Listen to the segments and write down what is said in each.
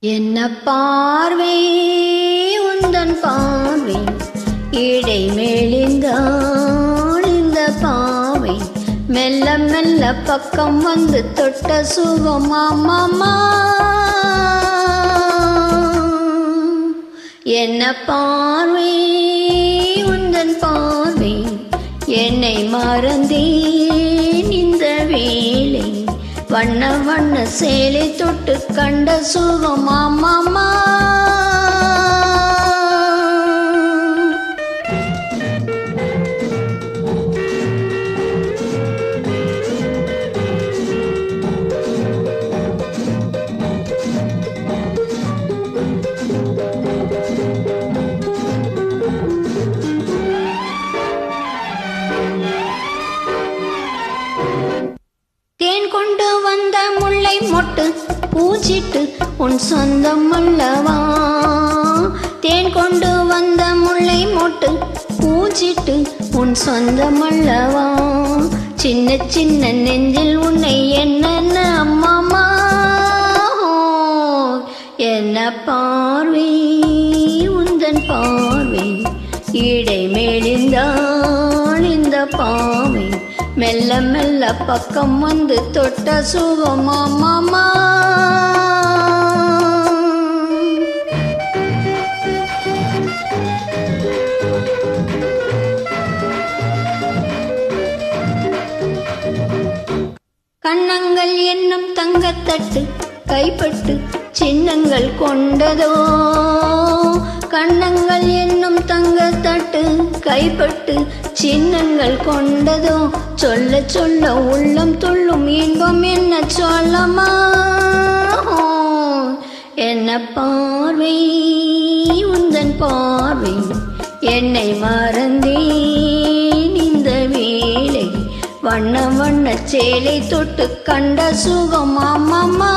என்ன பார்வை உந்தன் பார்வை இடை மேலிந்தான் இந்த பாவை மெல்ல மெல்ல பக்கம் வந்து தொட்ட சுகமாமா என்ன பார்வை உந்தன் பார்வை என்னை மறந்தேன் இந்த வேளை வண்ண வண்ண சேலை தொட்டு கண்ட சுகமாமா தேன் கொண்டு வந்த முல்லை மொட்டு பூச்சிட்டு உன் சொந்தம் அல்லவா தேன் கொண்டு வந்த முல்லை மொட்டு பூச்சிட்டு உன் சொந்தம் அல்லவா சின்ன சின்ன நெஞ்சில் உன்னை என்னென்ன அம்மாமா என்ன பார்வை உந்தன் பார்வை இடை மேலிந்தான் இந்த பாவை மெல்ல மெல்ல பக்கம் வந்து தொட்ட சுகமாமா கண்ணங்கள் என்னும் தங்கத்தட்டு கைப்பட்டு சின்னங்கள் கொண்டதோ கண்ணங்கள் என்னும் தங்கத்தட்டு கைப்பட்டு சின்னங்கள் கொண்டதோ சொல்ல சொல்ல உள்ளம் துள்ளும் இன்பம் என்ன சொல்லமா என்ன பார்வை உந்தன் பார்வை என்னை மறந்தேன் இந்த வேளை வண்ண வண்ண சேலை தொட்டு கண்ட சுகமாமா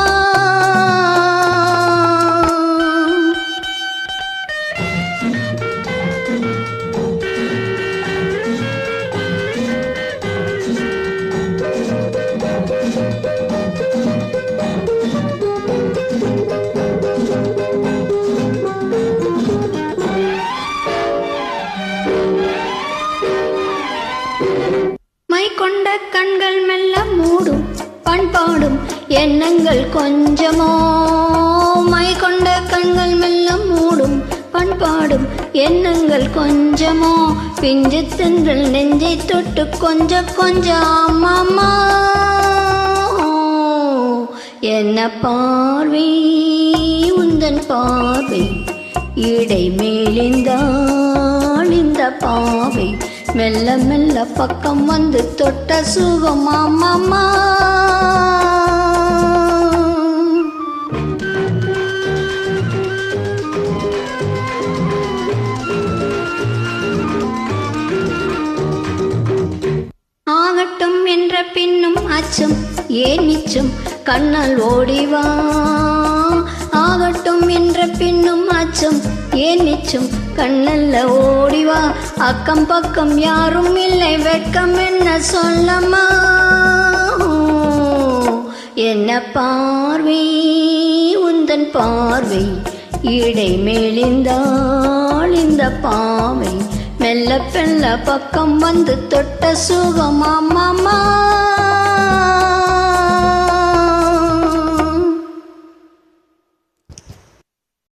கொண்ட கண்கள் மெல்ல மூடும் பண்பாடும் எண்ணங்கள் கொஞ்சமோ மை கொண்ட கண்கள் மெல்ல மூடும் பண்பாடும் எண்ணங்கள் கொஞ்சமோ பிஞ்சு தென்றல் நெஞ்சை தொட்டு கொஞ்சம் அம்மா என்ன பார்வை உந்தன் பார்வை இடை மேலிந்தான் இந்த பாவை மெல்ல மெல்ல பக்கம் வந்து தொட்ட சுகமாமா ஆகட்டும் என்ற பின்னும் அச்சம் ஏன் மிச்சம் கண்ணால் ஓடிவா ஆகட்டும் என்ற பின்னும் அச்சம் ஏன் மிச்சம் கண்ணல்ல ஓடிவா அக்கம் பக்கம் யாரும் இல்லை வெட்கம் என்ன சொல்லமா என்ன பார்வை உந்தன் பார்வை இடை மேலிந்தாள் இந்த பாவை மெல்ல பெல்ல பக்கம் வந்து தொட்ட சுகமாமா